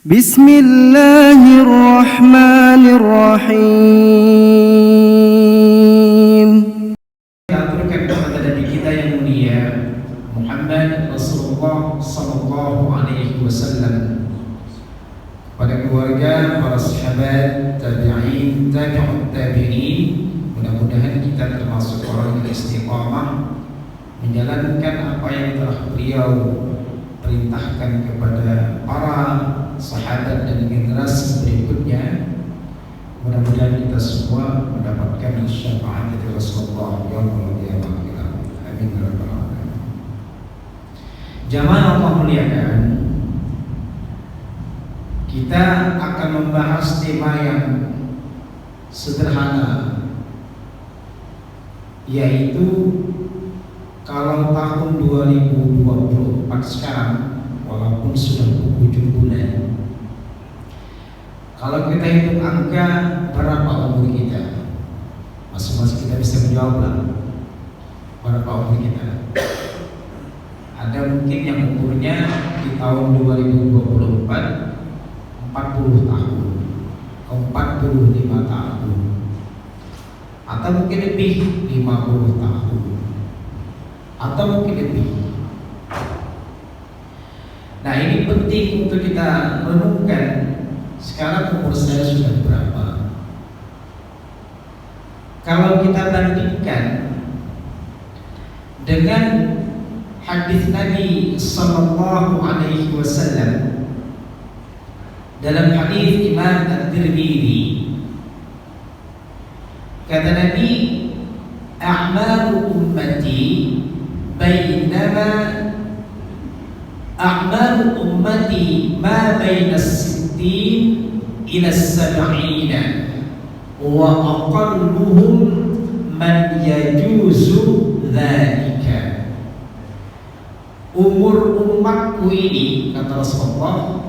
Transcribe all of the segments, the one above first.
Bismillahirrahmanirrahim. Aturkan kepada Nabi kita yang mulia Muhammad Rasulullah Sallallahu Alaihi Wasallam, pada keluarga, para sahabat, tabi'in, tabi'ut tabi'in. Mudah-mudahan kita termasuk orang yang istiqamah menjalankan apa yang telah beliau perintahkan kepada para sahabat dan generasi berikutnya. Mudah-mudahan kita semua mendapatkan syafaat dari Rasulullah yang mulia. Amin ya rabbal alamin. Jamaah Allah muliakan, kita akan membahas tema yang sederhana, yaitu kalau tahun 2024 sekarang, walaupun sudah ujung bulan, kalau kita hitung angka berapa umur kita, masing-masing kita bisa menjawab lah berapa umur kita. Ada mungkin yang umurnya di tahun 2024 40 tahun, 45 tahun, atau mungkin lebih 50 tahun, atau mungkin lebih. Nah, ini penting untuk kita renungkan. Sekarang umur saya sudah berapa? Kalau kita bandingkan dengan hadis Nabi Sallallahu Alaihi Wasallam, dalam hadis Imam At-Tirmidzi, kata Nabi, a'malu ummati bainama a'malu ummati ma baina as-sittin ila as-sab'ina wa aqalluhum man yajuzu dzalika. Umur umatku ini, kata Rasulullah,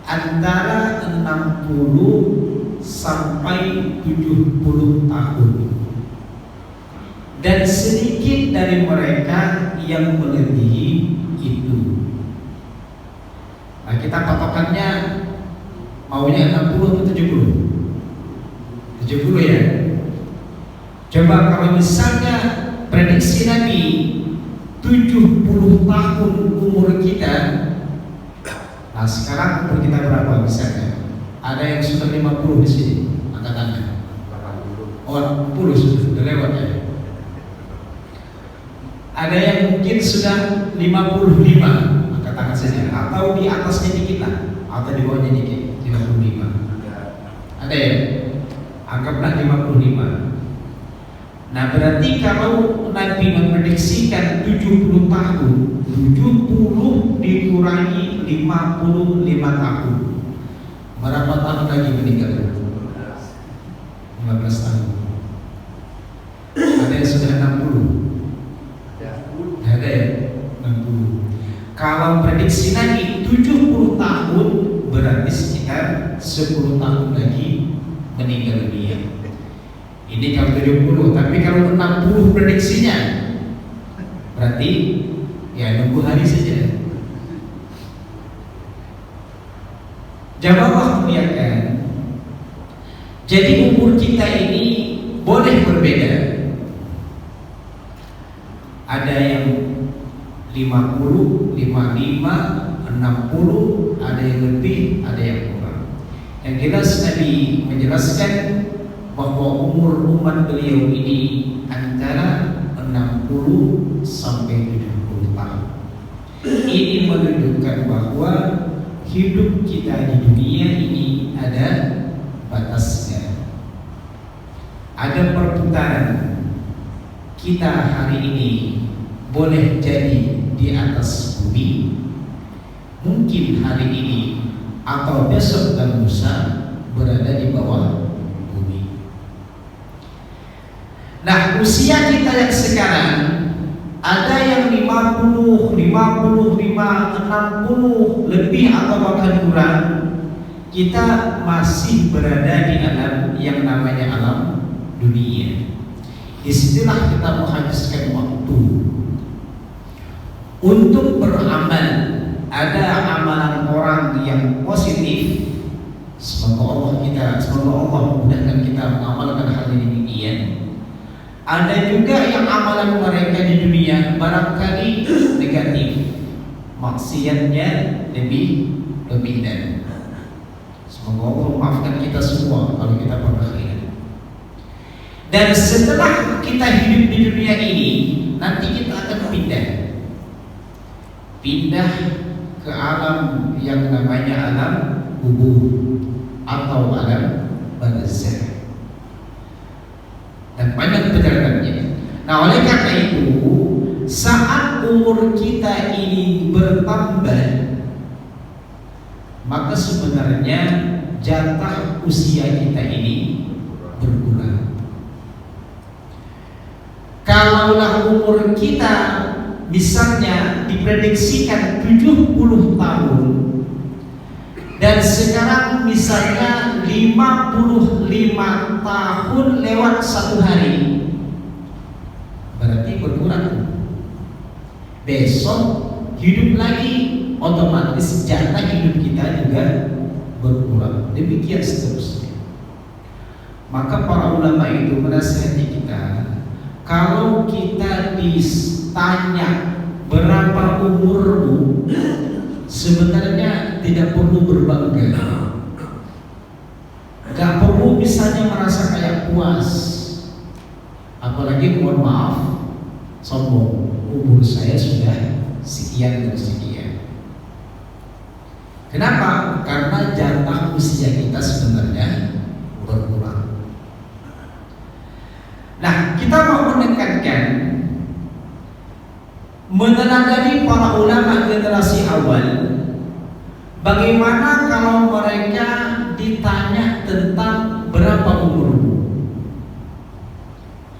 antara 60 sampai 70 tahun, dan sedikit dari mereka yang melebihi itu. Nah, kita patokannya maunya 60 atau 70? 70 ya. Coba kalau misalnya prediksi Nabi 70 tahun umur kita, nah sekarang umur kita berapa misalnya? Ada yang sudah 50 di sini, angkat tangan. Oh, 40 sudah lewat ya. Ada yang mungkin sudah 55, angkat tangan saja. Atau di atasnya dikit lah, atau di bawahnya dikit, 55. Ada ya? Anggaplah 55. Nah, berarti kalau Nabi memprediksikan 70 tahun, 70 dikurangi 55 tahun, berapa tahun lagi meninggal? 15 tahun. Ada yang sudah 60? Ada ya? 60. Kalau prediksi Nabi 70 tahun, berarti sekitar 10 tahun lagi meninggal dunia. Ini kalau 70, tapi kalau 60 prediksinya, berarti ya nunggu hari saja. Jamaah muliakan, jadi umur kita ini boleh berbeda. Ada yang 50, 55, 60, ada yang lebih, ada yang kurang. Yang jelas Nabi menjelaskan bahwa umur umat beliau ini antara 60 sampai 70 tahun. Ini menunjukkan bahwa hidup kita di dunia ini ada batasnya, ada perputaran. Kita hari ini boleh jadi di atas bumi, mungkin hari ini atau besok dan lusa berada di bawah bumi. Nah, usia kita yang sekarang ada yang 50, 55, 60 lebih atau bahkan kurang. Kita masih berada di alam yang namanya alam dunia. Disinilah kita menghabiskan waktu untuk beramal. Ada amalan orang yang positif, Semoga Allah memudahkan kita mengamalkan hal ini demikian. Ada juga yang amalan mereka di dunia barangkali negatif, maksiatnya lebih dan semoga Allah memaafkan kita semua kalau kita pernah khianat. Dan setelah kita hidup di dunia ini, nanti kita akan pindah ke alam yang namanya alam kubur atau alam barzakh, dan banyak perjalanannya. Nah, oleh karena itu, saat umur kita ini bertambah, maka sebenarnya jatah usia kita ini berkurang. Kalaulah umur kita misalnya diprediksikan 70 tahun, dan sekarang misalnya 55 tahun lewat 1 hari, berarti berkurang. Besok hidup lagi, otomatis jatah hidup kita juga berkurang. Demikian seterusnya. Maka para ulama itu menasihati kita, kalau kita ditanya berapa umurmu, sebenarnya tidak perlu berbangga. Gak perlu misalnya merasa kayak puas, apalagi mohon maaf sombong, umur saya sudah sekian dan sekian. Kenapa? Karena jatah usia kita sebenarnya berkurang. Nah, kita mau menekankan, meneladani para ulama generasi awal. Bagaimana kalau mereka ditanya tentang berapa umurmu?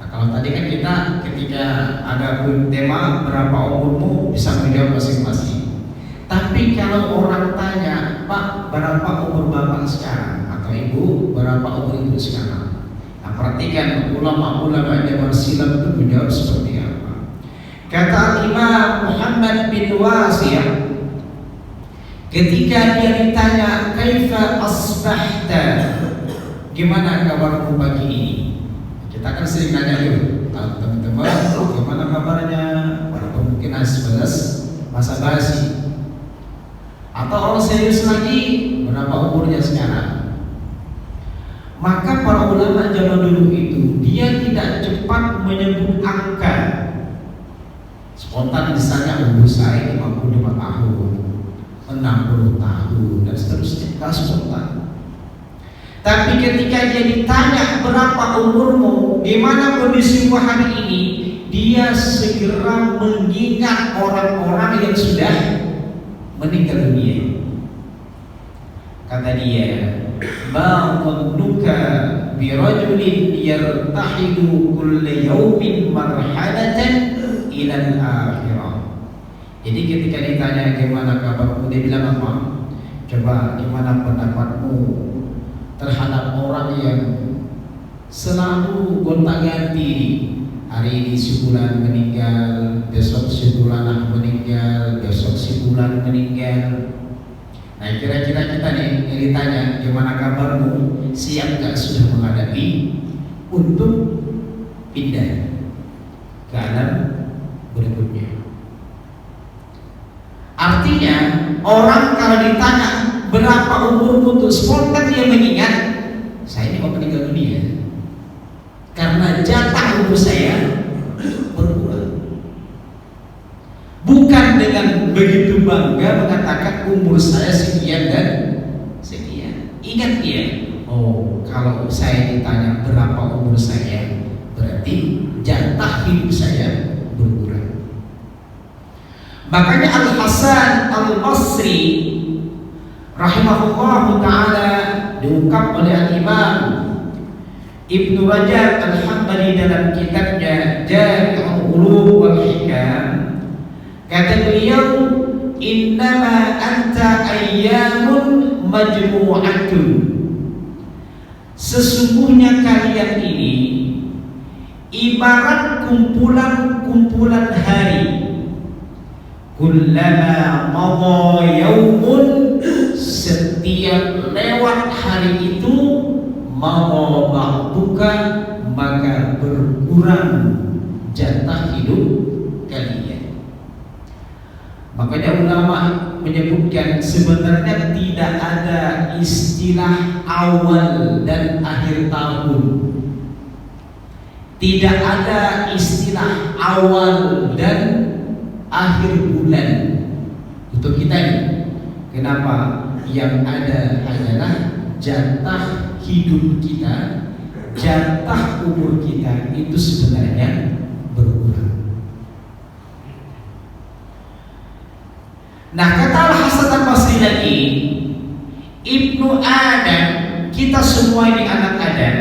Nah, kalau tadi kan kita ketika ada tema berapa umurmu bisa menjawab masing-masing. Tapi kalau orang tanya, Pak, berapa umur Bapak sekarang? Atau Ibu, berapa umur Ibu sekarang? Nah, perhatikan ulama-ulama zaman silam itu menjawab seperti apa. Kata Imam Muhammad bin Wasi', ketika dia ditanya, kaifa asbahta, gimana kabarmu pagi ini? Kita kan sering nanya yuk, teman-teman, gimana kabarnya? Walaupun mungkin sebatas masa basi. Atau orang serius lagi, berapa umurnya sekarang? Maka para ulama zaman dulu itu, dia tidak cepat menyebut angka. Spontan misalnya umur saya 55 tahun, 60 tahun, dan seterusnya. Tidak spontan. Tapi ketika dia ditanya berapa umurmu, gimana kondisimu hari ini, dia segera mengingat orang-orang yang sudah meninggal dunia. Kata dia, ma dhannuka bi rajulin yartahilu kulla yawmin marhalatan ila al-akhirah. Jadi ketika ditanya gimana kabarmu, dia bilang apa? Coba gimana pendapatmu terhadap orang yang selalu gonta-ganti, hari ini sebulan meninggal, besok sebulan meninggal, besok sebulan meninggal. Nah, kira-kira kita nih yang ditanya gimana kabarmu, siap gak sudah menghadapi untuk pindah ke alam berikutnya? Artinya orang kalau ditanya berapa umurmu, untuk spontan dia mengingat, saya ini mau meninggal dunia, karena jatah umur saya berkurang. Bukan dengan begitu bangga mengatakan umur saya sekian dan sekian. Ingat dia, oh kalau saya ditanya berapa umur saya, berarti jatah hidup saya berkurang. Makanya Al-Hasan Al-Basri rahimahullah ta'ala diungkap oleh Al-Imam Ibnu Rajab Al-Hambali dalam kitabnya Jami'ul Ulum wal Hikam. Kata beliau, innama anta ayyamun majmu'atun, sesungguhnya kalian ini ibarat kumpulan-kumpulan hari. Kullama madha yaumun, setiap lewat hari itu buka, maka berkurang jatah hidup kalian. Makanya ulama menyebutkan sebenarnya tidak ada istilah awal dan akhir tahun. Tidak ada istilah awal dan akhir bulan untuk kita ini. Kenapa? Yang ada adalah jatah hidup kita, jatah umur kita itu sebenarnya berkurang. Nah, kata Al-Hasan Al-Basri lagi, Ibnu Adam, kita semua ini anak Adam,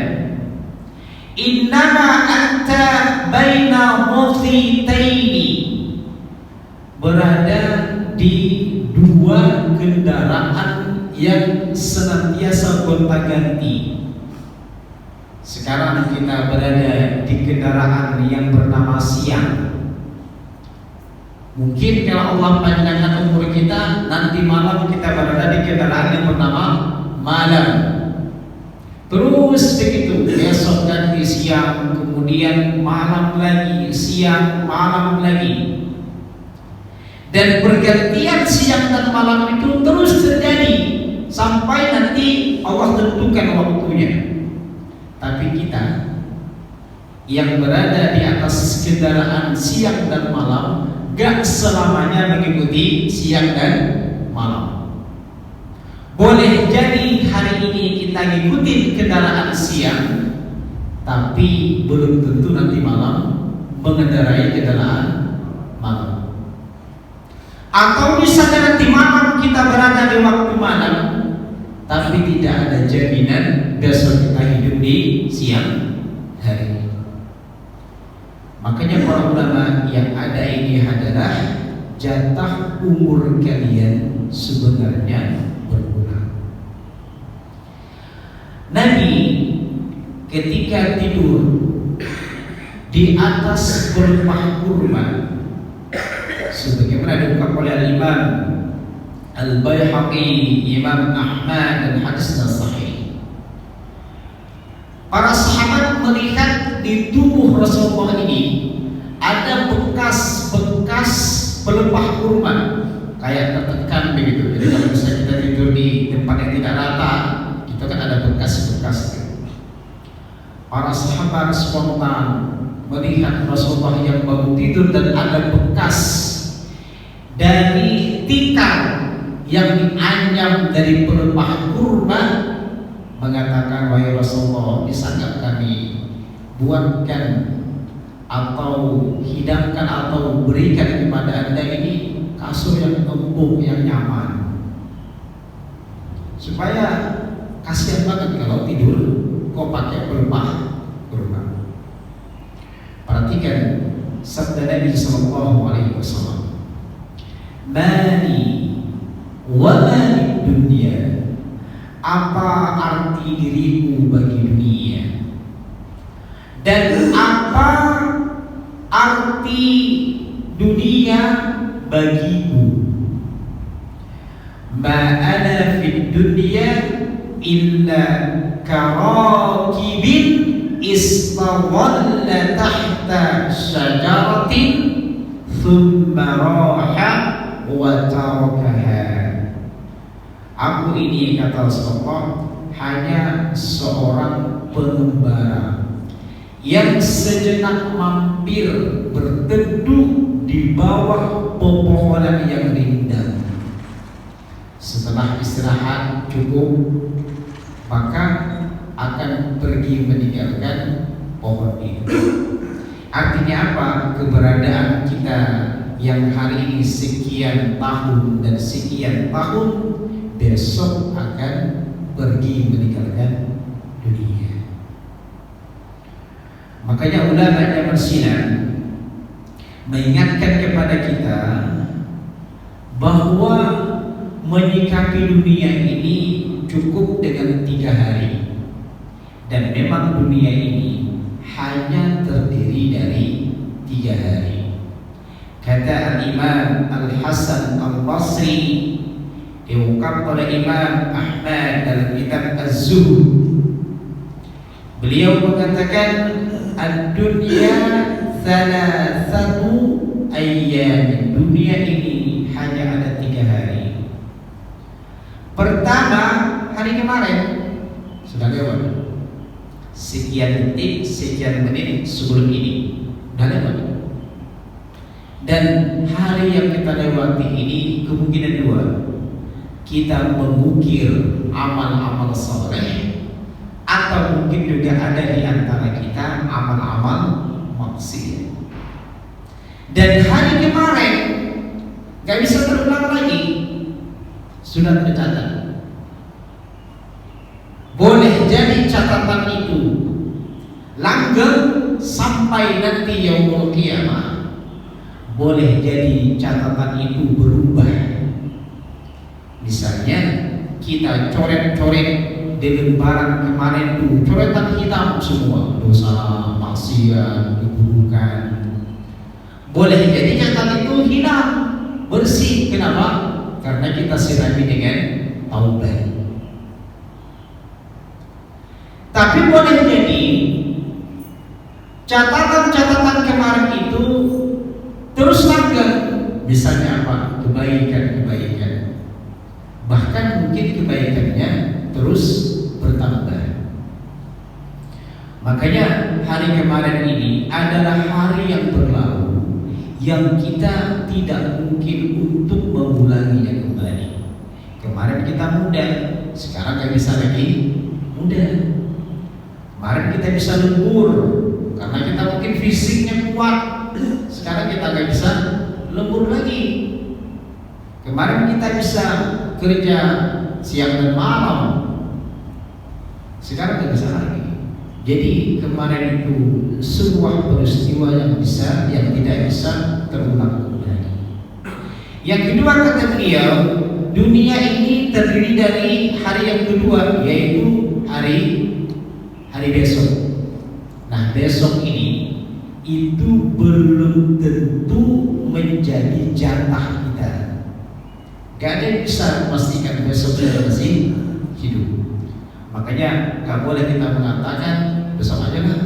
innama anta baina muthitaini, berada di dua kendaraan yang senantiasa gonta-ganti. Sekarang kita berada di kendaraan yang bernama siang. Mungkin kalau Allah panjangkan umur kita, nanti malam kita berada di kendaraan yang bernama malam. Terus begitu, besok ganti siang, kemudian malam lagi, siang, malam lagi. Dan pergantian siang dan malam itu terus terjadi sampai nanti Allah tentukan waktunya. Tapi kita yang berada di atas kendaraan siang dan malam gak selamanya mengikuti siang dan malam. Boleh jadi hari ini kita ngikutin kendaraan siang, tapi belum tentu nanti malam mengendarai kendaraan malam. Atau misalnya nanti malam kita berada di waktu malam, tapi tidak ada jaminan besok kita hidup di siang hari. Makanya para ulama yang ada ini adalah jatah umur kalian sebenarnya berkurang. Nabi ketika tidur di atas pelepah kurma, sebagaimana diungkap oleh Imam Al-Baihaqi, Imam Ahmad, dan hadisnya sahih. Para sahabat melihat di tubuh Rasulullah ini ada bekas-bekas pelepah kurma, kayak tertekan begitu. Jadi kalau misalnya kita tidur di tempat yang tidak rata, itu kan ada bekas-bekas. Para sahabat spontan melihat Rasulullah yang bangun tidur dan ada bekas dari tikar yang dianyam dari pelepah kurma, mengatakan, wahai Rasulullah, bisa nggak kami buatkan atau hidangkan atau berikan kepada Anda ini kasur yang empuk, yang nyaman, supaya kasihan banget kalau tidur kok pakai pelepah kurma. Perhatikan sabda Nabi Sallallahu Alaihi Wasallam, mani wa mani dunia, apa arti dirimu bagi dunia, dan apa arti dunia bagiku. Ma ana fid dunya illa karakibin istawalla tahta syajaratin thumma raha wa tarakaha. Aku ini, kata Rasulullah, hanya seorang pengembara yang sejenak mampir berteduh di bawah pepohonan yang rindang. Setelah istirahat cukup, maka akan pergi meninggalkan pohon itu. Artinya apa? Keberadaan kita yang hari ini sekian tahun dan sekian tahun, besok akan pergi meninggalkan dunia. Makanya ulama zaman silam mengingatkan kepada kita bahwa menyikapi dunia ini cukup dengan 3 hari. Dan memang dunia ini hanya terdiri dari 3 hari. Kata Al-Imam Al-Hasan Al-Basri, diungkap oleh Imam Ahmad dalam kitab Az-Zuhud. Beliau mengatakan ad-dunya thalathatu ayyam. Dunia ini hanya ada 3 hari. Pertama, hari kemarin sudah lewat. Sekian detik, sekian menit sebelum ini sudah lewat. Dan hari yang kita lewati ini kemungkinan 2. Kita mengukir amal-amal soleh, atau mungkin juga ada di antara kita amal-amal maksiat. Dan hari kemarin gak bisa terulang lagi, sudah tercatat. Boleh jadi catatan itu langgeng sampai nanti yaumul qiyamah. Boleh jadi catatan itu berubah. Misalnya kita coret-coret di lembaran kemarin itu coretan hitam semua, dosa, maksiat, keburukan. Boleh jadi catatan itu hilang, bersih. Kenapa? Karena kita sirami dengan taubat. Tapi boleh jadi catatan-catatan kemarin itu terus langgeng. Misalnya apa? Kebaikan-kebaikan. Bahkan mungkin kebaikannya terus bertambah. Makanya hari kemarin ini adalah hari yang berlalu, yang kita tidak mungkin untuk mengulanginya kembali. Kemarin kita muda, sekarang gak bisa lagi muda. Kemarin kita bisa lembur karena kita mungkin fisiknya kuat, sekarang kita gak bisa lembur lagi. Kemarin kita bisa kerja siang dan malam, sekarang gak bisa lagi. Jadi kemarin itu sebuah peristiwa yang tidak bisa terulang kembali. Yang kedua, kata beliau, dunia ini terdiri dari hari yang kedua, yaitu hari besok. Nah, besok ini itu belum tentu menjadi jatah kita. Gak ada yang bisa memastikan besok kita masih hidup. Makanya gak boleh kita mengatakan besok aja lah.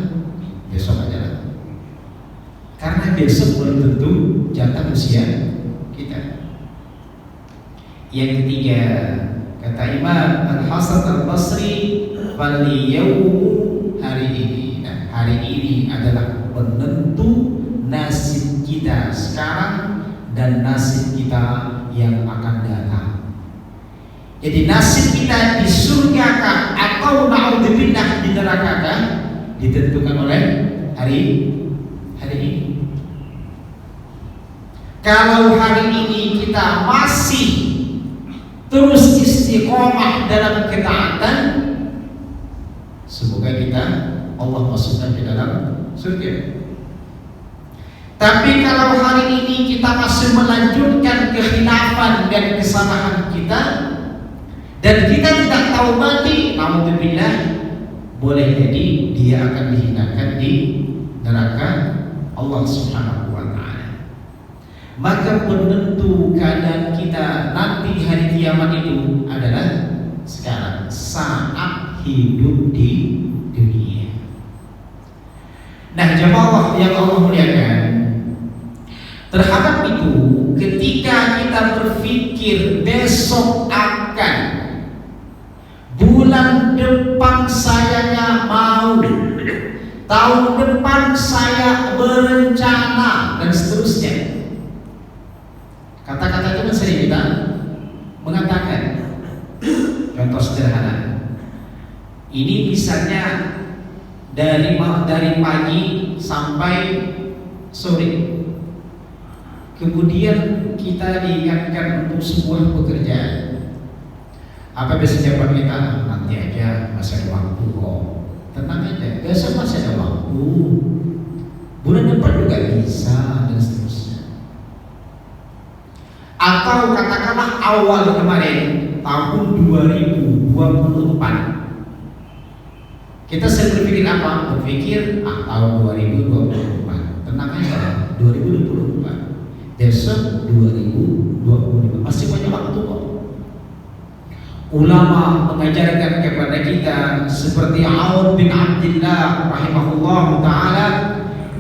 Karena besok belum tentu jatah usia kita. Yang ketiga, kata Imam Al-Hasan Al-Basri, "Faliyaumu," hari ini. Nah, hari ini adalah penentu nasib kita sekarang dan nasib kita yang akan datang. Jadi nasib kita di surga kah atau na'udzubillah di neraka kah ditentukan oleh hari ini. Kalau hari ini kita masih terus istiqomah dalam ketaatan, semoga kita Allah masukkan ke dalam surga. Tapi kalau hari ini kita masih melanjutkan kekhilafan dan kesalahan kita, dan kita tidak tahu mati, naudzubillah, boleh jadi dia akan dihinakan di neraka Allah Subhanahu wa ta'ala. Maka penentu keadaan kita nanti hari kiamat itu adalah sekarang, saat hidup di dunia. Nah, jemaah yang Allah muliakan, terhadap itu ketika kita berpikir besok akan, bulan depan sayanya mau, tahun depan saya berencana, dan seterusnya. Kata-kata itu kan sering kita mengatakan. Contoh sederhana, ini misalnya dari pagi sampai sore, kemudian kita diingatkan untuk sebuah pekerjaan. Apa biasa jawaban kita? Nanti aja, masih ada waktu kok. Tenang aja, besok masih ada waktu. Bulan depan juga bisa, dan seterusnya. Atau katakanlah awal kemarin tahun 2024, kita sering berpikir apa? Berpikir tahun 2024. Tenang aja, 2024. Besok 2025, masih banyak waktu kok. ulama mengajarkan kepada kita seperti Aun bin Abdillah rahimahullah taala,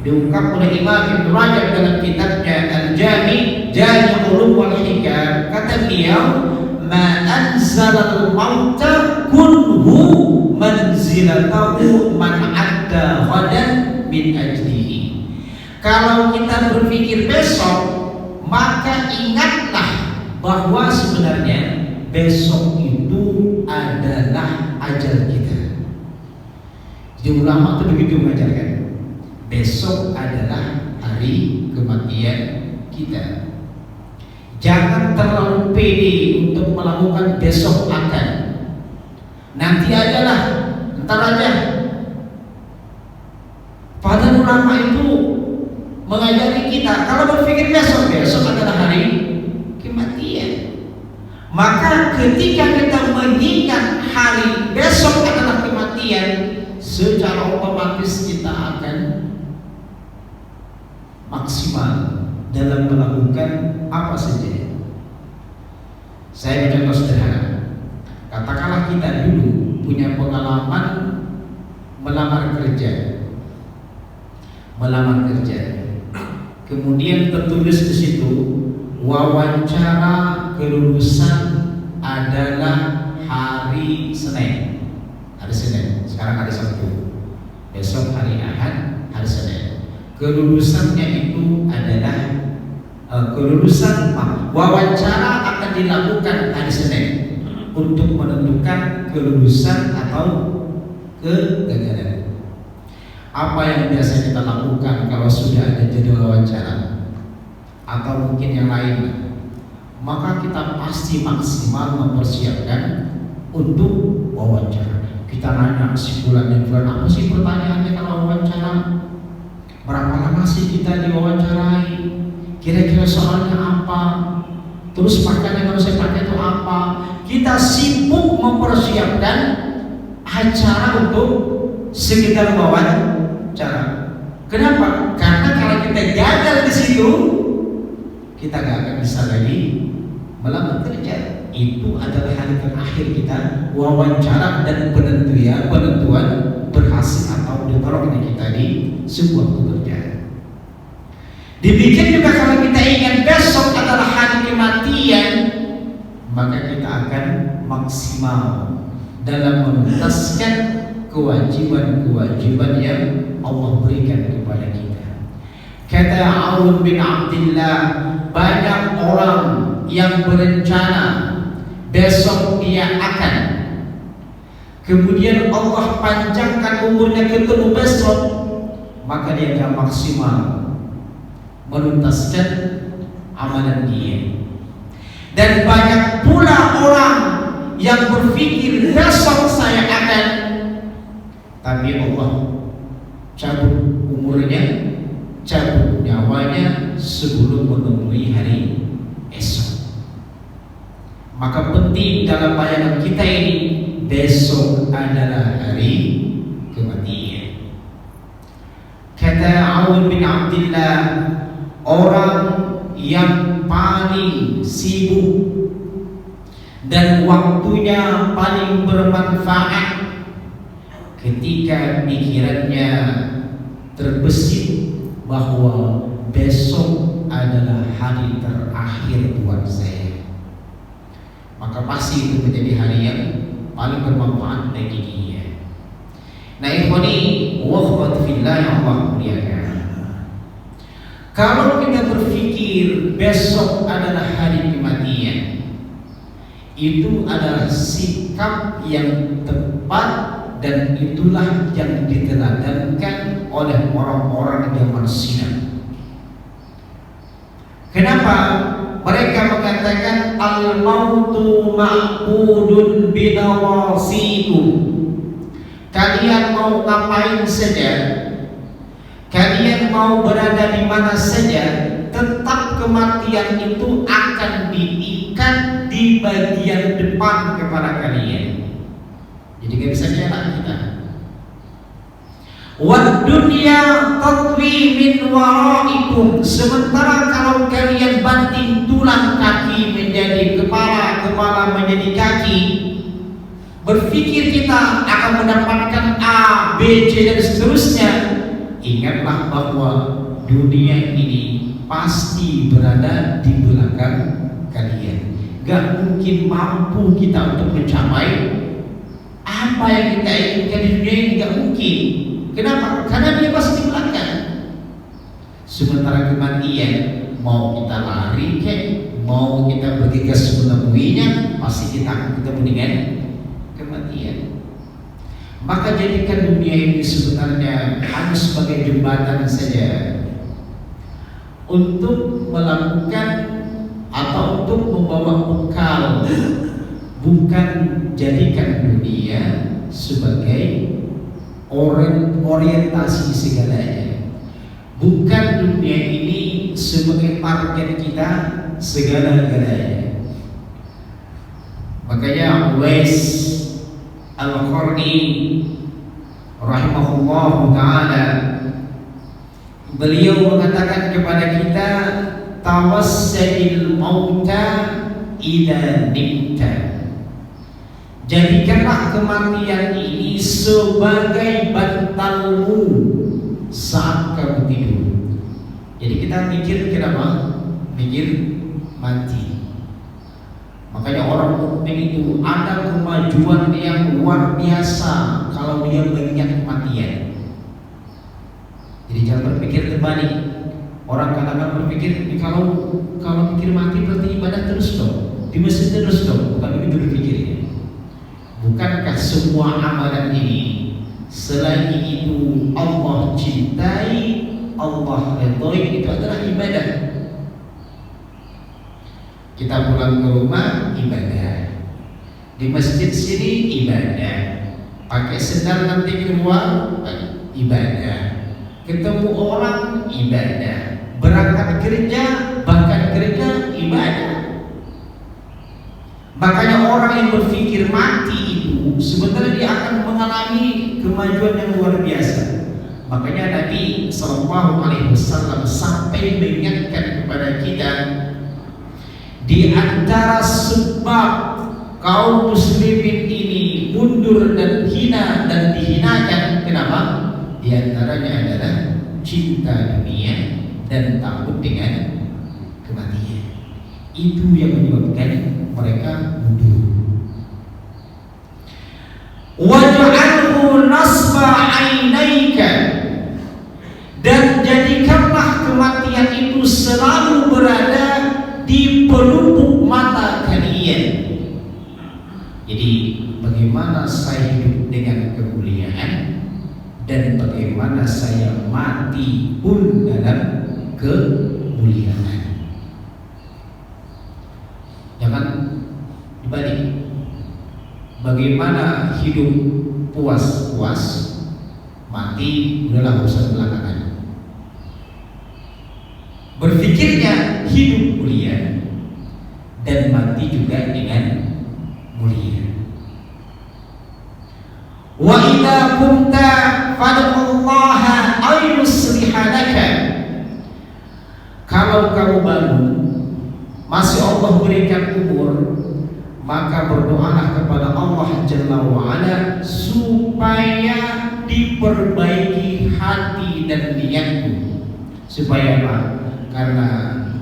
diungkap oleh Imam Ibn Rajab dalam kitabnya Al-Jami' Jami' Ulum wal Hikam, kata beliau, ma anzalal mauta kunhu manzilatahu man adda ghadan min ajlihi. Kalau kita berpikir besok, maka ingatlah bahwa sebenarnya besok itu adalah ajal kita. Jadi ulama itu begitu mengajarkan, besok adalah hari kematian kita. Jangan terlalu pede untuk melakukan besok akan, nanti ajalah, ntar aja. Padahal ulama itu mengajari kita kalau berpikir besok adalah hari kematian. Maka ketika kita mengingat hari besok adalah kematian, secara otomatis kita akan maksimal dalam melakukan apa saja. Saya contoh sederhana. Katakanlah kita dulu punya pengalaman melamar kerja. Kemudian tertulis di situ wawancara kelulusan adalah hari Senin. Sekarang hari Sabtu. Besok hari Ahad, hari Senin. Kelulusannya itu adalah wawancara akan dilakukan hari Senin untuk menentukan kelulusan atau kegagalan. Apa yang biasa kita lakukan kalau sudah ada jadwal wawancara atau mungkin yang lain, maka kita pasti maksimal mempersiapkan untuk wawancara. Kita nanya si bulan dan bulan, apa sih pertanyaannya kalau wawancara? Berapa lama sih kita diwawancarai? Kira-kira soalnya apa? Terus pakaian yang harus saya pakai itu apa? Kita sibuk mempersiapkan acara untuk sekitar wawancara. Kenapa? Karena kalau kita gagal di situ, kita gak akan bisa lagi melamar kerja. Itu adalah hari terakhir kita wawancara dan penentuan berhasil atau ditolaknya kita di sebuah pekerjaan. Demikian juga kalau kita ingat besok adalah hari kematian, maka kita akan maksimal dalam menuntaskan kewajiban-kewajiban yang Allah berikan kepada kita. Kata Aun bin Abdillah, banyak orang yang berencana besok dia akan, kemudian Allah panjangkan umurnya ketemu besok, maka dia akan maksimal menuntaskan amalan dia. Dan banyak pula orang yang berpikir besok saya akan, tapi Allah cabut umurnya, cabut nyawanya sebelum menemui hari esok. Maka penting dalam bayangan kita ini, besok adalah hari kematian. Kata Aun bin Abdillah, orang yang paling sibuk dan waktunya paling bermanfaat ketika pikirannya terbesit bahwa besok adalah hari terakhir buat saya, maka pasti itu menjadi hari yang paling bermanfaat bagi dia. Nah, ikhwani wa akhwati fillah yang Allah muliakan, kalau kita berpikir besok adalah hari kematian, itu adalah sikap yang tepat dan itulah yang diteladankan oleh orang-orang zaman silam. Kenapa? Mereka mengatakan al-mautu ma'budun binawasikum. Kalian mau ngapain saja, kalian mau berada di mana saja, tetap kematian itu akan diikat di bagian depan kepala kalian. Jadi gak bisa nyala kita. Wad dunya tatwi min waraikum. Sementara kalau kalian banting tulang kaki menjadi kepala, kepala menjadi kaki, berpikir kita akan mendapatkan A, B, C dan seterusnya, ingatlah bahwa dunia ini pasti berada di belakang kalian. Gak mungkin mampu kita untuk mencapai apa yang kita inginkan di dunia ini, gak mungkin. Kenapa? Karena dia pasti di belakang. Sementara kematian, mau kita lari mau kita bergegas menemuinya, pasti kita akan ketemu dengan kematian. Maka jadikan dunia ini sebenarnya hanya sebagai jembatan saja untuk melakukan atau untuk membawa bekal, bukan jadikan dunia sebagai orientasi segalanya, bukan dunia ini sebagai target kita segala-galanya. Makanya Uwais Al-Qarni rahimahullah ta'ala, beliau mengatakan kepada kita, tawassadil mauta idza nimta, jadikanlah kematian ini sebagai bantalmu saat kamu tidur. Jadi kita mikir kenapa? Mikir mati. Makanya orang mukmin itu ada kemajuan yang luar biasa kalau dia mengingat kematian. Jadi jangan berpikir terbalik. Orang kadang-kadang berpikir kalau mikir mati berarti ibadah terus dong, di masjid terus dong. Bukan begitu berpikirnya. Bukankah semua amalan ini selagi itu Allah cintai, Allah ridhoi, itu adalah ibadah. Kita pulang ke rumah ibadah, di masjid sini ibadah, pakai sendal nanti keluar ibadah, ketemu orang ibadah, berangkat kerja bahkan kerja ibadah. Makanya orang yang berpikir mati itu sebenarnya dia akan mengalami kemajuan yang luar biasa. Makanya Nabi Sallallahu Alaihi Wasallam sampai mengingatkan kepada kita, di antara sebab kaum muslimin ini mundur dan hina dan dihinakan, kenapa? Di antaranya adalah cinta dunia dan takut dengan kematian. Itu yang menyebabkan mereka mundur. Waj'alhu nasba 'ainaika, dan jadikanlah kematian itu selalu berada di pelupuk mata kalian. Jadi bagaimana saya hidup dengan kemuliaan dan bagaimana saya mati pun dalam kemuliaan. Jangan dibalik. Bagaimana hidup puas-puas, mati udahlah urusan belakangan. Berpikirnya hidup mulia dan mati juga dengan mulia. Wa idza kunta fad'ullaha ay yuslihanaka, kalau kamu bangun masih Allah berikan umur, maka berdoalah kepada Allah Jalla wa Ala supaya diperbaiki hati dan niatmu. Supaya apa? Karena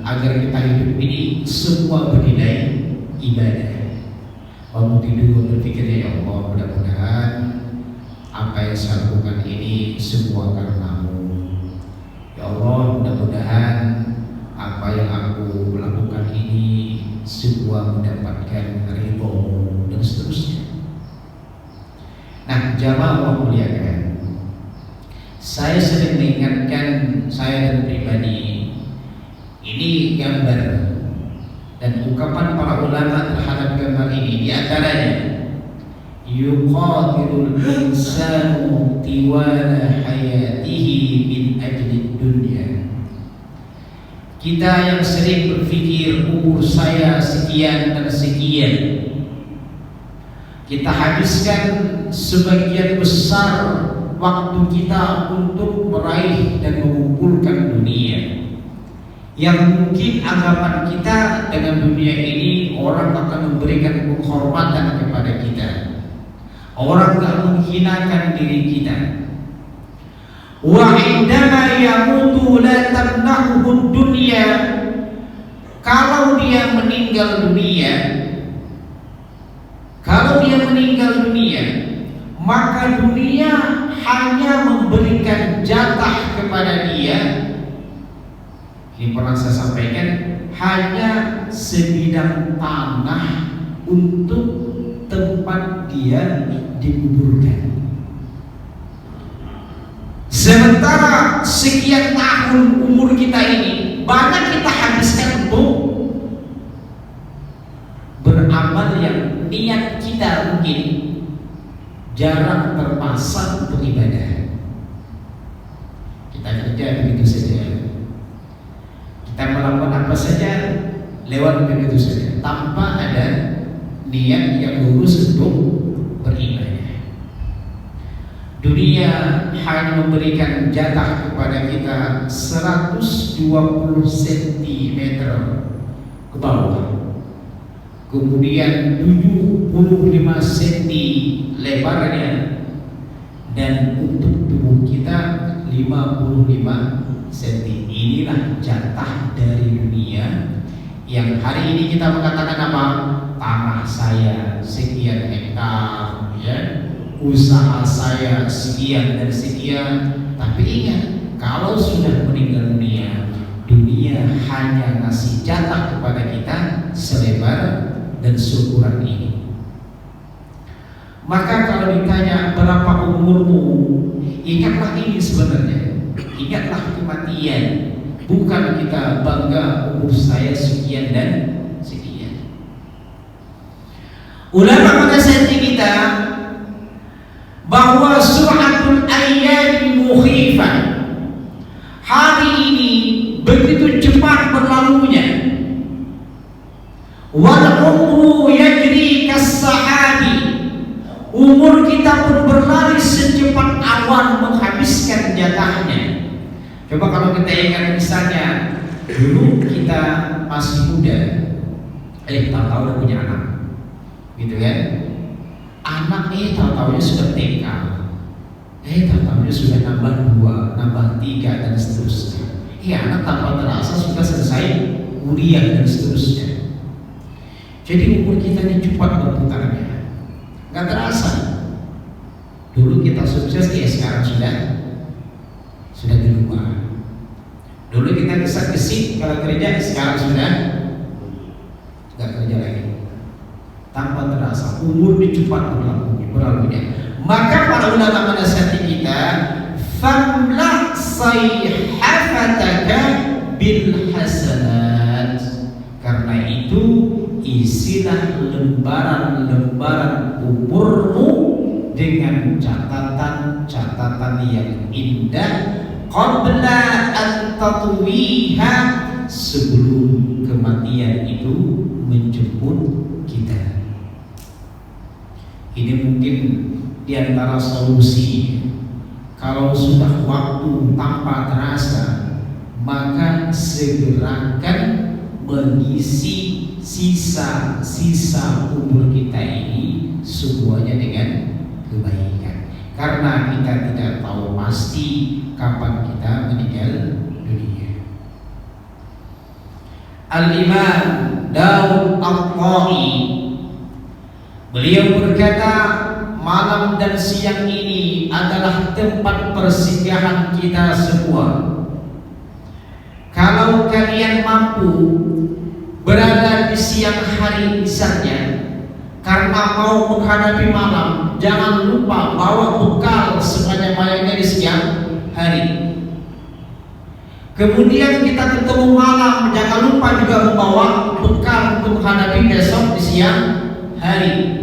agar kita hidup ini semua bernilai ibadah. Bangun tidur berpikirnya, ya Allah, mudah-mudahan apa yang saya lakukan ini semua karenamu. Ya Allah, mudah-mudahan apa yang aku lakukan ini semua mendapatkan ridho-Mu dan seterusnya. Nah, jamaah Allah muliakan, saya sering mengingatkan saya dan pribadi, ini gambar dan ungkapan para ulama terhadap gambar ini. Di antaranya, yuqatilul insanu tiwala hayatihi min ajli dunya. Kita yang sering berpikir umur saya sekian dan sekian, kita habiskan sebagian besar waktu kita untuk meraih dan mengumpulkan dunia, yang mungkin anggapan kita dengan dunia ini orang akan memberikan penghormatan kepada kita. Orang gak menghinakan diri kita. Wa indama yamutu la tamnahu dunya. Kalau dia meninggal dunia, maka dunia hanya memberikan jatah kepada dia. Ini pernah saya sampaikan, hanya sebidang tanah untuk tempat dia dikuburkan. Sementara sekian tahun umur kita ini banyak kita habiskan untuk beramal yang niat kita mungkin jarang terpasang untuk ibadah. Kita kerja begitu saja, kita melakukan apa saja lewat begitu saja, tanpa ada niat yang lurus untuk beribadah. Dunia hanya memberikan jatah kepada kita 120 cm ke bawah, kemudian 75 cm lebarnya, dan untuk tubuh kita 55 cm. Inilah jatah dari dunia yang hari ini kita mengatakan apa? Tanah saya sekian hektar, ya, usaha saya sekian dan sekian. Tapi ingat, kalau sudah meninggal dunia, dunia hanya ngasih jatah kepada kita selebar dan seukuran ini. Maka kalau ditanya berapa umurmu, ingatlah ini sebenarnya, ingatlah kematian. Bukan kita bangga umur saya sekian dan sekian. Ulama menasihati kita bahwa suratul ayyam mukhifah, hari ini begitu cepat berlalunya. Wal umru yajri kas-sahabi, umur kita pun berlari secepat awan menghabiskan jatahnya. Coba kalau kita ingat misalnya dulu kita masih muda, tahu-tahu udah punya anak, gitu kan? Anak tahu-tahunya sudah TK, tahu-tahunya sudah nambah 2, nambah 3 dan seterusnya. Anak tanpa terasa sudah selesai kuliah dan seterusnya. Jadi umur kita ini cepat berputarnya, nggak terasa. Dulu kita sukses, sekarang sudah di rumah. Dulu kita gesek-gesik kalau kerja, sekarang sudah nggak kerja lagi. Tanpa terasa umur ini cepat berlalunya. Maka para ulama menasihati kita, famla sayhafataka bil hasanat. Karena itu isilah lembaran-lembaran umurmu dengan catatan-catatan yang indah, qabla an tatwiha, sebelum kematian itu menjemput kita. Ini mungkin diantara solusi. Kalau sudah waktu tanpa terasa, maka segerakan mengisi sisa-sisa umur kita ini semuanya dengan kebaikan. Karena kita tidak tahu pasti kapan kita meninggal dunia. Al-Imam Daud Al-Ta'i, beliau berkata, malam dan siang ini adalah tempat persinggahan kita semua. Kalau kalian mampu berada di siang hari misalnya, karena mau menghadapi malam, jangan lupa bawa bekal sebanyak-banyaknya di siang hari. Kemudian kita ketemu malam, jangan lupa juga membawa bekal untuk menghadapi besok di siang hari.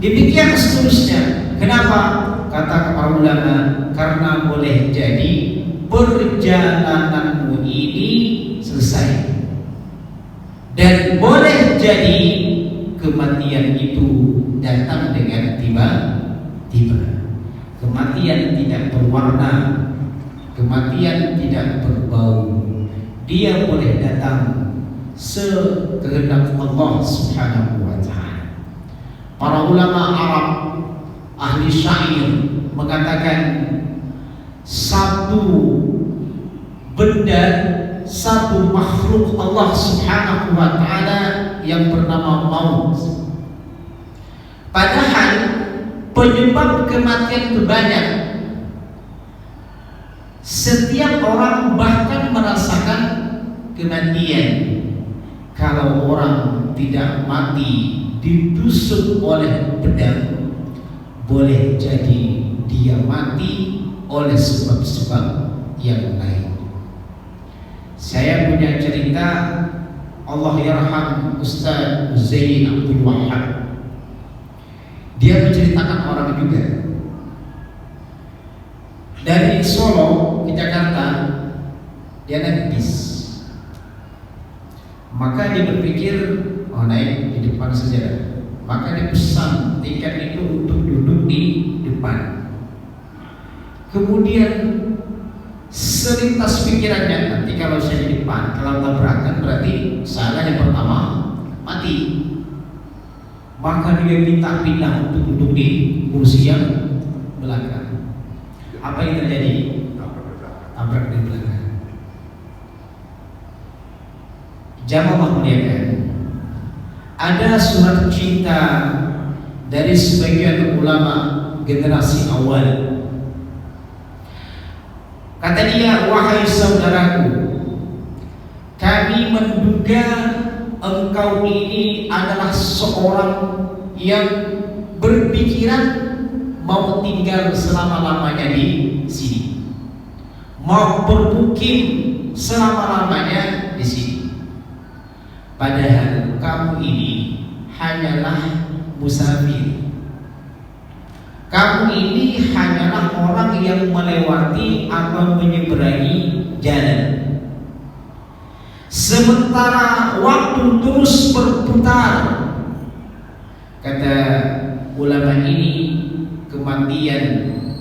Demikian seterusnya. Kenapa? Kata para ulama, karena boleh jadi perjalananmu ini selesai, dan boleh jadi kematian itu datang dengan tiba-tiba. Kematian tidak berwarna, kematian tidak berbau. Dia boleh datang sekehendak Allah Subhanahu wa ta'ala. Para ulama Arab ahli syair mengatakan satu benda, satu makhluk Allah Subhanahu wa taala yang bernama maut. Padahal penyebab kematian itu banyak. Setiap orang bahkan merasakan kematian. Kalau orang tidak mati ditusuk oleh pedang, boleh jadi dia mati oleh sebab-sebab yang lain. Saya punya cerita, Allah yarham Ustaz Zain Abdul Wahab. Dia menceritakan orang juga dari Solo ke Jakarta, dia naik bis. Maka dia berpikir, oh naik di depan saja. Maka dia pesan tiket itu untuk duduk di depan. Kemudian selintas pikirannya, nanti kalau saya di depan, kalau tabrakan berarti saya yang pertama mati. Maka dia minta pindah untuk duduk di kursi yang belakang. Apa yang terjadi? Tabrak di belakang. Jamaah muliakan, ada surat cinta dari sebagian ulama generasi awal. Kata dia, wahai saudaraku, kami menduga engkau ini adalah seorang yang berpikiran mau tinggal selama-lamanya di sini, mau bermukim selama-lamanya di sini. Padahal kamu ini hanyalah musafir. Kamu ini hanyalah orang yang melewati atau menyeberangi jalan. Sementara waktu terus berputar. Kata ulama ini, kematian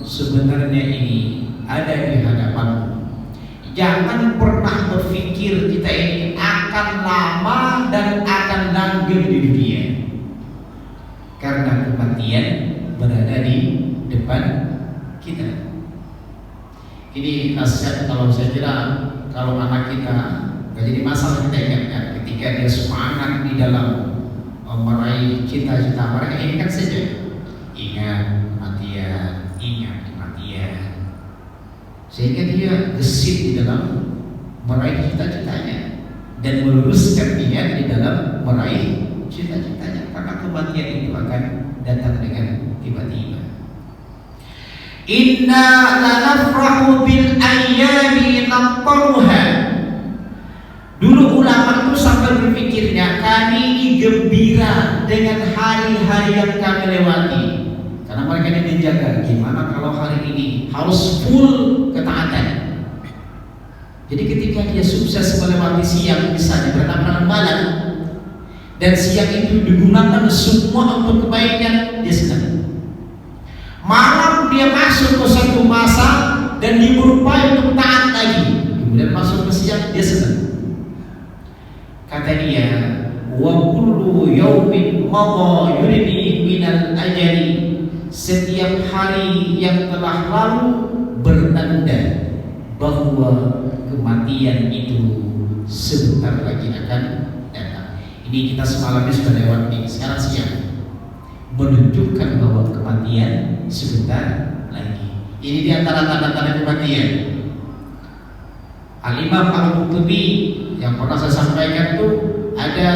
sebenarnya ini ada di hadapanmu. Jangan pernah berpikir kita ini akan lama dan akan langgeng di dunia, karena kematian berada di depan kita. Ini nasihat kalau saya bilang, kalau anak kita gak jadi masalah, kita ingatkan ketika dia semangat di dalam meraih cita-cita mereka, ingat saja, ingat kematian, ingat kematian, sehingga dia gesit di dalam meraih cita-citanya dan meluruskan niat di dalam meraih cita-citanya, karena kematian itu akan datang dengan tiba-tiba. Inna lanafrahu bil ayyami naqtaruha. Dulu ulama itu sampai berpikirnya, kami ini gembira dengan hari-hari yang kami lewati, karena mereka ini menjaga gimana kalau hari ini harus full ketaatan. Jadi ketika dia sukses melewati siang, misalnya bertabrakan malam, dan siang itu digunakan semua untuk kebaikan, dia senang. Malam dia masuk ke satu masa dan dia berupaya untuk taat lagi, kemudian masuk ke siang, dia senang. Kata dia, wa kullu yaumin madha yurini minal ajali. Setiap hari yang telah lalu bertanda bahwa kematian itu sebentar lagi akan datang. Ini kita semalam sudah lewat nih, sekarang siang, menunjukkan bahwa kematian sebentar lagi. Ini di antara tanda-tanda kematian. Al-Imam Al-Qurtubi yang pernah saya sampaikan tuh, ada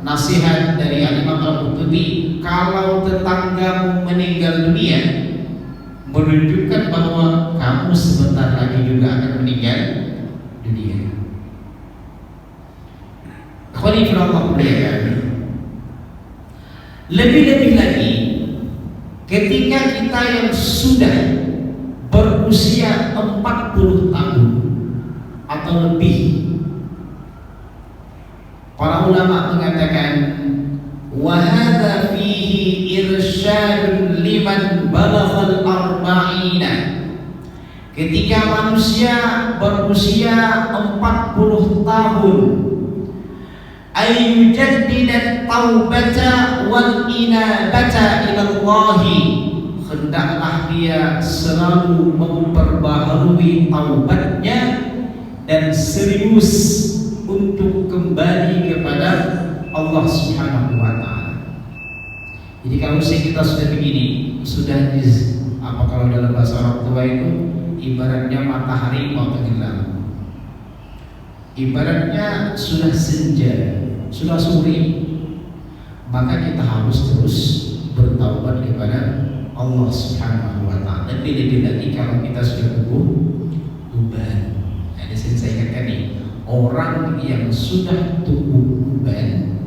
nasihat dari Al-Imam Al-Qurtubi, kalau tetanggamu meninggal dunia, menunjukkan bahwa kamu sebentar lagi juga akan meninggal dunia. Lebih-lebih lagi ketika kita yang sudah berusia 40 tahun atau lebih, para ulama mengatakan wa hadza fihi irsyadun liman balaghal arba'ina. Ketika manusia berusia 40 tahun, ayyujaddidat taubata wal inabata ila Allah hendaklah dia selalu memperbaharui taubatnya dan serius untuk kembali kepada Allah Subhanahu wa taala. Jadi kalau kita sudah begini, sudah kalau dalam bahasa orang tua itu ibaratnya matahari mau tenggelam, ibaratnya sudah senja, sudah sore, maka kita harus terus bertaubat kepada Allah Subhanahu wa taala. Dan lebih lagi kalau kita sudah uban. Nah, saya ingatkan nih, orang yang sudah tumbuh uban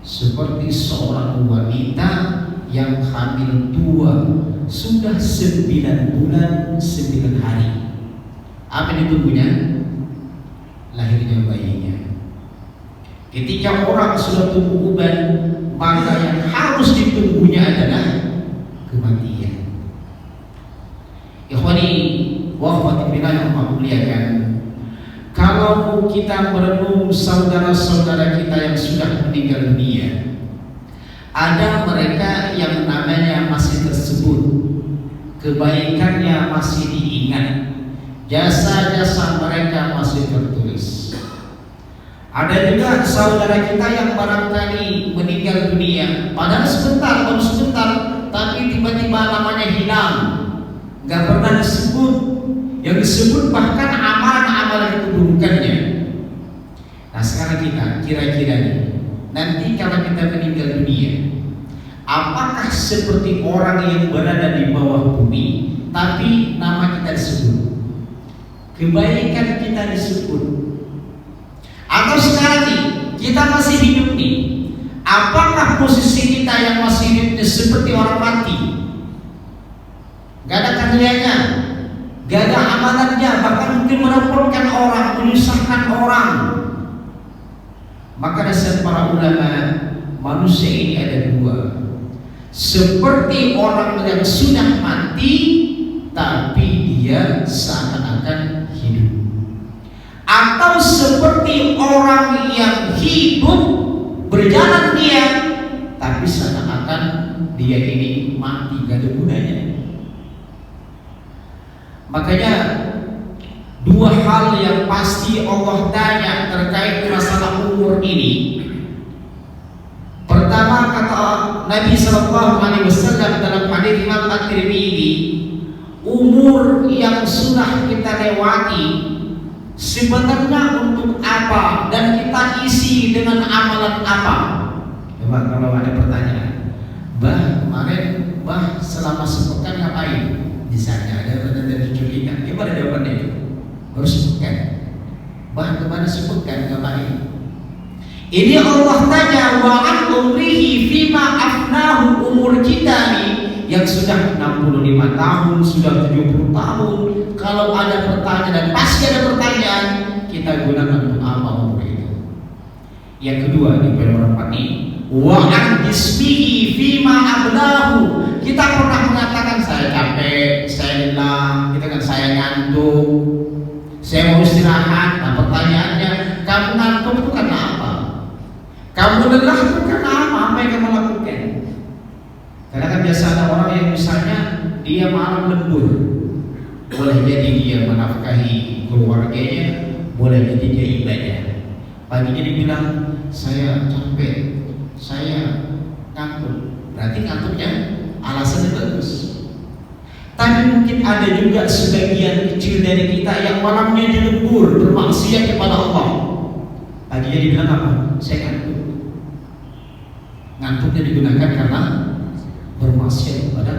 seperti seorang wanita yang hamil tua sudah 9 bulan 9 hari. Apa yang ditunggunya? Lahirnya bayinya. Ketika orang sudah tumbuh uban, maka yang harus ditunggunya adalah kematian. Ikhwani wa akhwati fillah yang Allah muliakan, kalau kita merenung saudara-saudara kita yang sudah meninggal dunia, ada mereka yang namanya masih tersebut, kebaikannya masih diingat, jasa-jasa mereka masih tertulis. Ada juga saudara kita yang barangkali meninggal dunia, padahal sebentar, baru sebentar, tapi tiba-tiba namanya hilang, gak pernah disebut. Yang disebut bahkan amalan-amalan keburukannya. Nah sekarang kita kira-kira nih, nanti kalau kita meninggal dunia, apakah seperti orang yang berada di bawah bumi tapi nama kita disebut, kebaikan kita disebut? Atau sekarang nih kita masih hidup nih, apakah posisi kita yang masih hidup ini seperti orang mati? Gak ada karyanya, gak ada amalannya, bahkan mungkin merepotkan orang, menyusahkan orang. Maka dasar para ulama, manusia ini ada dua, seperti orang yang sudah mati tapi dia seakan-akan hidup, atau seperti orang yang hidup berjalan dia tapi seakan-akan dia ini mati, gak ada gunanya. Makanya dua hal yang pasti Allah tanya terkait masalah umur ini. Pertama, kata Nabi SAW dalam hadis Imam At-Tirmidzi, umur yang sudah kita lewati sebenarnya untuk apa dan kita isi dengan amalan apa? Coba kalau ada pertanyaan, Bah kemarin Bah selama sepekan ngapain? Misalnya ada dari cucu kita, gimana jawabannya itu? Baru sepekan. Bah kemana sepekan ngapain? Ini Allah tanya, wa an umrihi fima afnahu, umur kita nih yang sudah 65 tahun, sudah 70 tahun. Kalau ada pertanyaan, dan pasti ada pertanyaan, kita gunakan untuk apa umur itu? Yang kedua di poin 4 ini, wa an jismihi fima ablahu. Kita pernah mengatakan saya capek, saya lelah, kita kan saya ngantuk, saya mau istirahat. Nah pertanyaannya, kamu ngantuk itu karena apa? Kamu lelah itu karena apa? Apa yang kamu lakukan? Karena kan biasa ada orang yang misalnya dia malam lembur, boleh jadi dia menafkahi keluarganya, boleh jadi dia ibadah. Paginya dibilang saya capek, saya ngantuk, berarti ngantuknya alasannya bagus. Tapi mungkin ada juga sebagian kecil dari kita yang malamnya dilembur bermaksiat kepada Allah. Paginya dibilang apa? Saya ngantuk. Ngantuknya digunakan karena bermaksiat kepada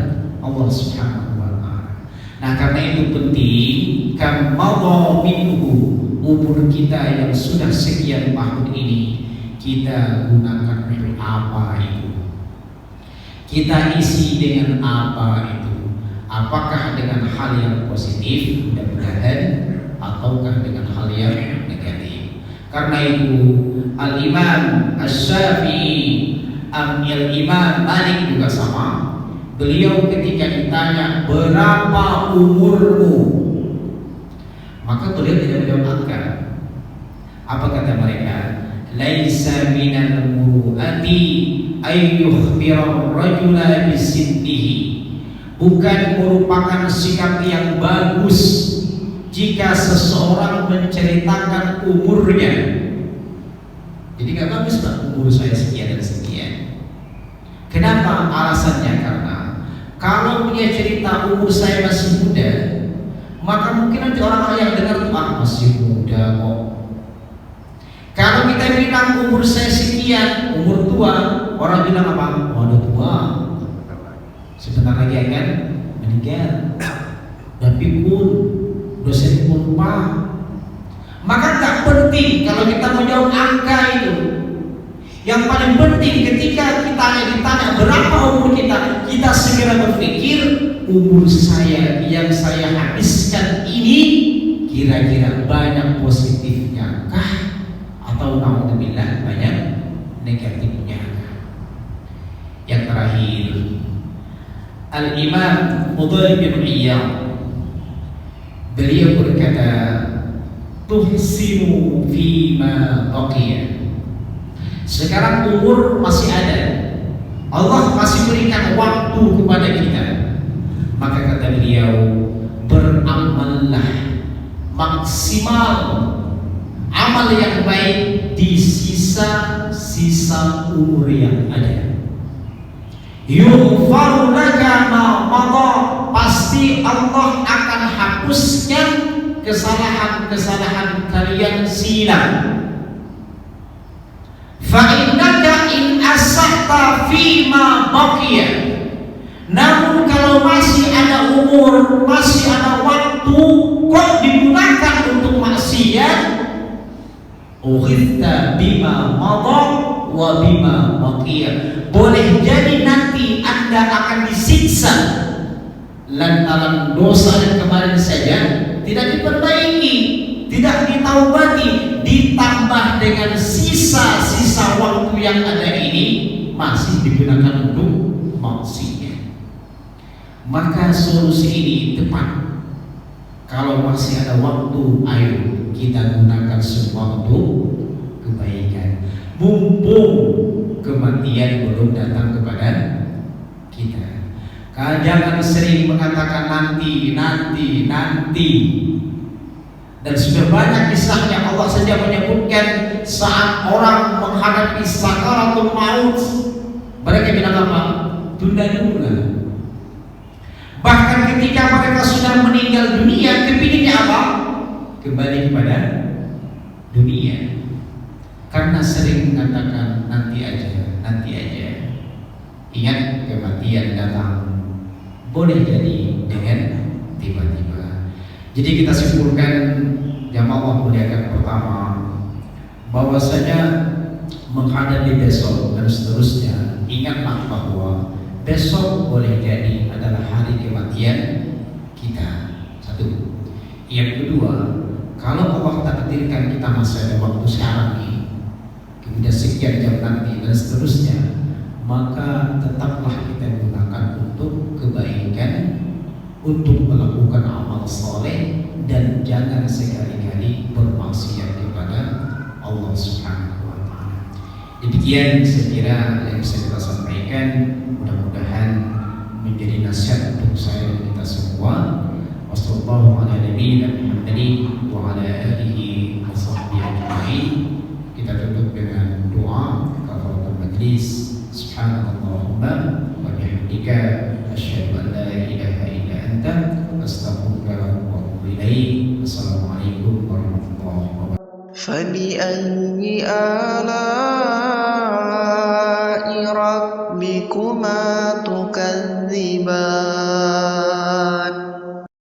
Allah Subhanahu wa taala. Nah, karena itu penting kam madha minhu, umur kita yang sudah sekian tahun ini kita gunakan untuk apa itu? Kita isi dengan apa itu? Apakah dengan hal yang positif, mudah-mudahan, ataukah dengan hal yang negatif? Karena itu Al-Imam Asy-Syafi'i, Al-Imam Malik juga sama. Beliau ketika ditanya berapa umurmu, maka beliau tidak menjawabkan. Apa kata mereka? Laisa minal muru'ati ay yukhbira ar-rajula bisinnihi bukan merupakan sikap yang bagus jika seseorang menceritakan umurnya. Jadi gak bagus Pak, umur saya sekian dan sekian. Kenapa? Alasannya karena kalau dia cerita umur saya masih muda, maka mungkin nanti orang yang dengar tuh masih muda kok. Kalau kita bilang umur saya sekian, umur tua, orang bilang apa? Waduh tua, sebentar lagi akan meninggal. Tapi pun dosen pun Pak. Maka tak penting kalau kita mau jawab angka itu. Yang paling penting ketika kita ditanya berapa umur kita, kita segera berpikir umur saya yang saya habiskan ini kira-kira banyak positifnya kah? Atau naudzubillah banyak negatifnya. Yang terakhir, Al-Imam Fudail bin Iyad beliau berkata, tuhsinu fima baqiya. Sekarang umur masih ada, Allah masih berikan waktu kepada kita, maka kata beliau, beramallah maksimal amal yang baik di sisa-sisa umur yang ada. Yughfaru laka ma madha, pasti Allah akan hapuskan kesalahan-kesalahan kalian silam. Fa innaka in asahta fima baqiya, namun kalau masih ada umur, masih ada waktu kok digunakan untuk maksiat, ukhidta bima madha wa bima baqiya, boleh jadi nanti Anda akan disiksa lantaran dosa yang kemarin saja tidak diperbaiki, tidak ditaubati, ditambah dengan sisa-sisa waktu yang ada ini masih digunakan untuk maksiat. Maka solusi ini tepat. Kalau masih ada waktu, ayo kita gunakan semua untuk kebaikan. Mumpung kematian belum datang kepada kita. Jangan sering mengatakan nanti. Dan sudah banyak kisahnya, Allah saja menyebutkan saat orang menghadapi sakaratul maut, mereka bilang apa? Tunda-tunda. Bahkan ketika mereka sudah meninggal dunia, kepinginnya apa? Kembali kepada dunia. Karena sering mengatakan nanti aja. Ingat, kematian datang boleh jadi dengan tiba-tiba. Jadi kita simpulkan jamaah muliakan pertama, bahwasanya menghadapi besok dan seterusnya, ingatlah bahwa besok boleh jadi adalah hari kematian kita. Satu. Yang kedua, kalau Allah takdirkan kita masih ada waktu sekarang nih, kemudian sekian jam nanti dan seterusnya, maka tetaplah kita gunakan untuk kebaikan, untuk melakukan amal soleh, dan jangan sekali-kali bermaksiat kepada Allah Subhanahu wa Ta'ala. Demikian saya kira yang bisa kita sampaikan, mudah-mudahan menjadi nasihat untuk saya dan kita semua. Wassalamualaikum warahmatullahi wabarakatuh. Kita tutup dengan doa kafaratul majlis. Subhanallahumma wa bihamdika asyhadu an la ilaha illa anta astaghfiruka wa atubu ilaik. Assalamualaikum warahmatullahi wabarakatuh. فبأي آلاء ربكما تكذبان